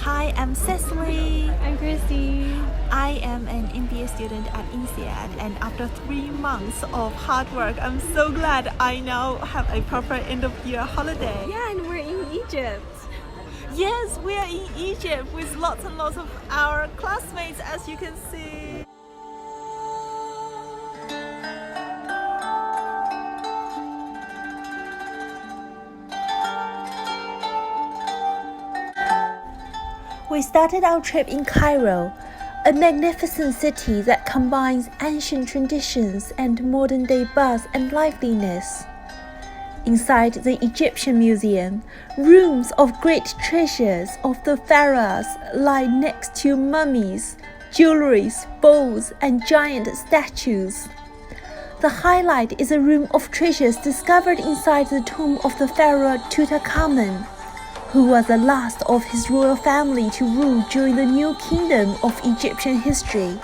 Hi, I'm Cecily. I'm Christy. I am an MBA student at INSEAD, and after 3 months of hard work, I'm so glad I now have a proper end-of-year holiday. Yeah, and we're in Egypt. Yes, we are in Egypt with lots and lots of our classmates, as you can see. We started our trip in Cairo, a magnificent city that combines ancient traditions and modern-day buzz and liveliness. Inside the Egyptian Museum, rooms of great treasures of the pharaohs lie next to mummies, jewelry, bowls, and giant statues. The highlight is a room of treasures discovered inside the tomb of the pharaoh Tutankhamun, who was the last of his royal family to rule during the new kingdom of Egyptian history.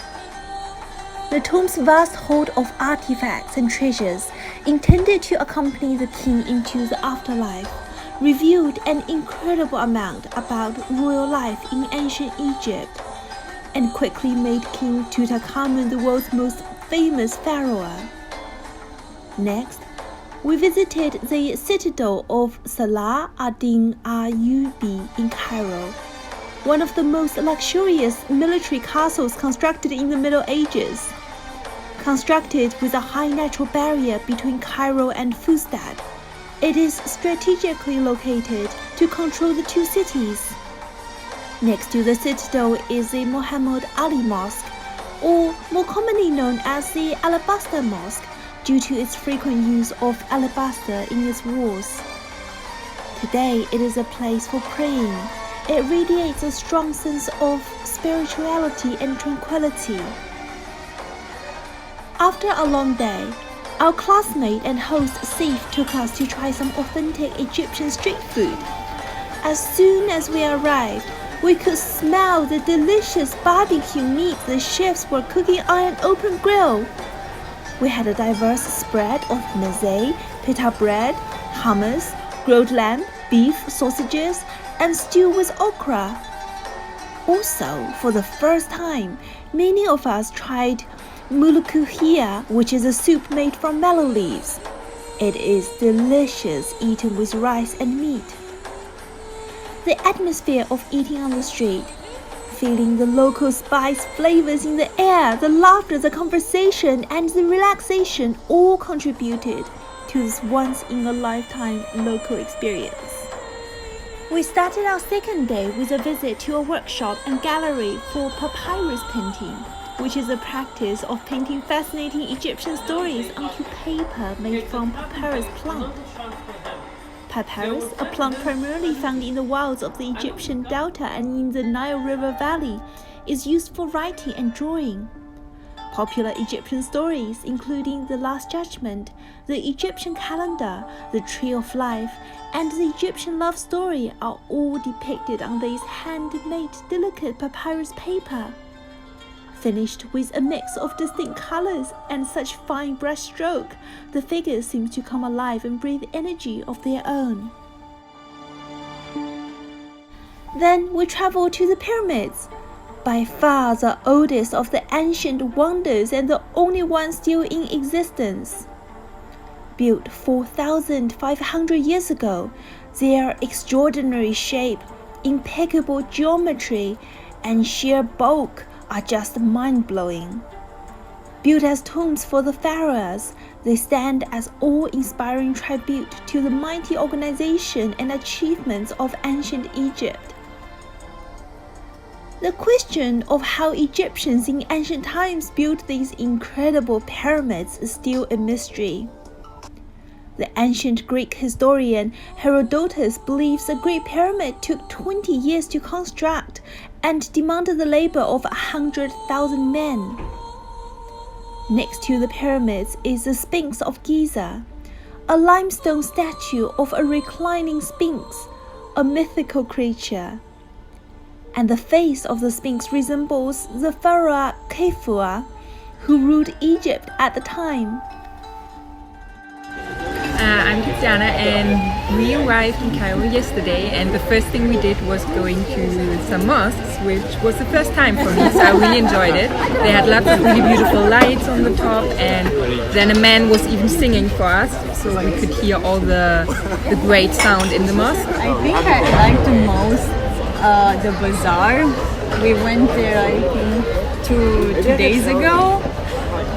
The tomb's vast hoard of artifacts and treasures intended to accompany the king into the afterlife revealed an incredible amount about royal life in ancient Egypt, and quickly made King Tutankhamun the world's most famous pharaoh. Next, we visited the citadel of Salah ad-Din al-Ayyubi in Cairo, one of the most luxurious military castles constructed in the Middle Ages. Constructed with a high natural barrier between Cairo and Fustat, it is strategically located to control the two cities. Next to the citadel is the Mohammed Ali Mosque, or more commonly known as the Alabasta Mosque, due to its frequent use of alabaster in its walls. Today, it is a place for praying. It radiates a strong sense of spirituality and tranquility. After a long day, our classmate and host Sif took us to try some authentic Egyptian street food. As soon as we arrived, we could smell the delicious barbecue meat the chefs were cooking on an open grill. We had a diverse spread of meze, pita bread, hummus, grilled lamb, beef, sausages, and stew with okra. Also, for the first time, many of us tried mulukuhia, which is a soup made from mallow leaves. It is delicious eaten with rice and meat. The atmosphere of eating on the street, feeling the local spice flavors in the air, the laughter, the conversation, and the relaxation all contributed to this once-in-a-lifetime local experience. We started our second day with a visit to a workshop and gallery for Papyrus Painting, which is a practice of painting fascinating Egyptian stories onto paper made from papyrus plant. Papyrus, a plant primarily found in the wilds of the Egyptian Delta and in the Nile River Valley, is used for writing and drawing. Popular Egyptian stories, including The Last Judgment, the Egyptian calendar, the Tree of Life, and the Egyptian love story, are all depicted on this handmade delicate papyrus paper. Finished with a mix of distinct colors and such fine brush stroke, the figures seem to come alive and breathe energy of their own. Then we traveled to the pyramids, by far the oldest of the ancient wonders and the only one still in existence. Built 4,500 years ago, their extraordinary shape, impeccable geometry, and sheer bulk are just mind-blowing. Built as tombs for the pharaohs, they stand as awe-inspiring tribute to the mighty organization and achievements of ancient Egypt. The question of how Egyptians in ancient times built these incredible pyramids is still a mystery. The ancient Greek historian Herodotus believes the Great Pyramid took 20 years to construct and demanded the labor of 100,000 men. Next to the pyramids is the Sphinx of Giza, a limestone statue of a reclining sphinx, a mythical creature. And the face of the Sphinx resembles the Pharaoh Khufu, who ruled Egypt at the time. I'm Tatiana, and we arrived in Cairo yesterday, and the first thing we did was going to some mosques, which was the first time for me, so I really enjoyed it. They had lots of really beautiful lights on the top, and then a man was even singing for us, so we could hear all the great sound in the mosque. I think I liked the most the bazaar. We went there, I think, two days ago.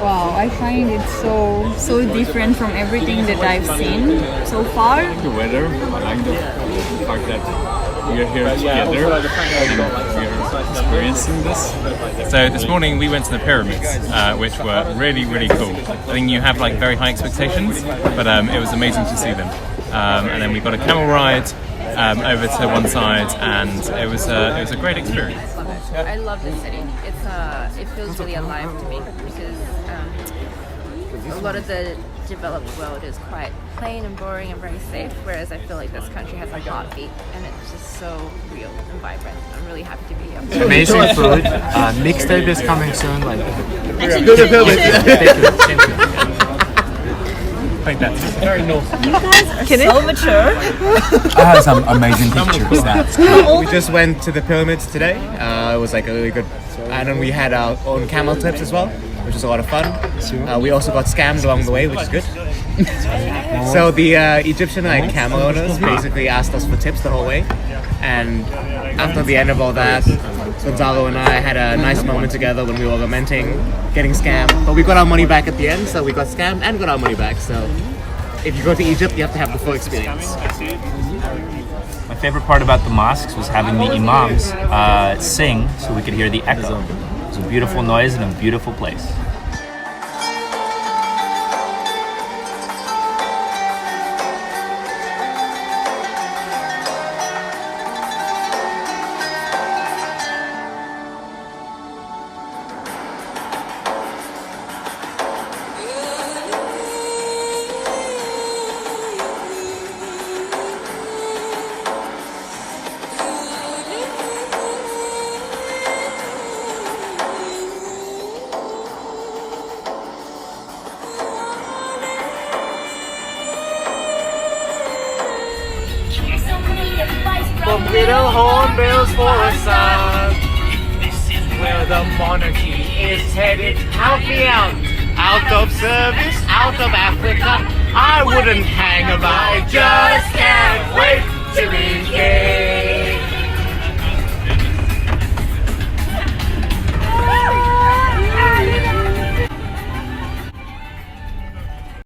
Wow, I find it so different from everything that I've seen so far. I like the weather. I like the fact that we are here together and we are experiencing this. So this morning we went to the pyramids, which were really, really cool. I think you have like very high expectations, but it was amazing to see them. And then we got a camel ride over to one side, and it was a great experience. I love this city. It feels really alive to me because a lot of the developed world is quite plain and boring and very safe, whereas I feel like this country has a heartbeat and it's just so real and vibrant. I'm really happy to be here. Amazing food. Mixtape is coming soon. Like, Go to Thank you. I think that's very nice. You guys are so mature. I have some amazing pictures. That's cool. We just went to the pyramids today. It was like a really good, and then we had our own camel tips as well, which was a lot of fun. We also got scammed along the way, which is good. So the Egyptian camel owners basically asked us for tips the whole way, and after the end of all that, Gonzalo and I had a nice moment together when we were lamenting getting scammed, but we got our money back at the end, so we got scammed and got our money back. So if you go to Egypt, you have to have the full experience. My favorite part about the mosques was having the imams sing so we could hear the echo. It was a beautiful noise and a beautiful place. From little hornbills for a sun, where the monarchy is headed. Help me out of service, out of Africa. I wouldn't hang about, I just can't wait to begin.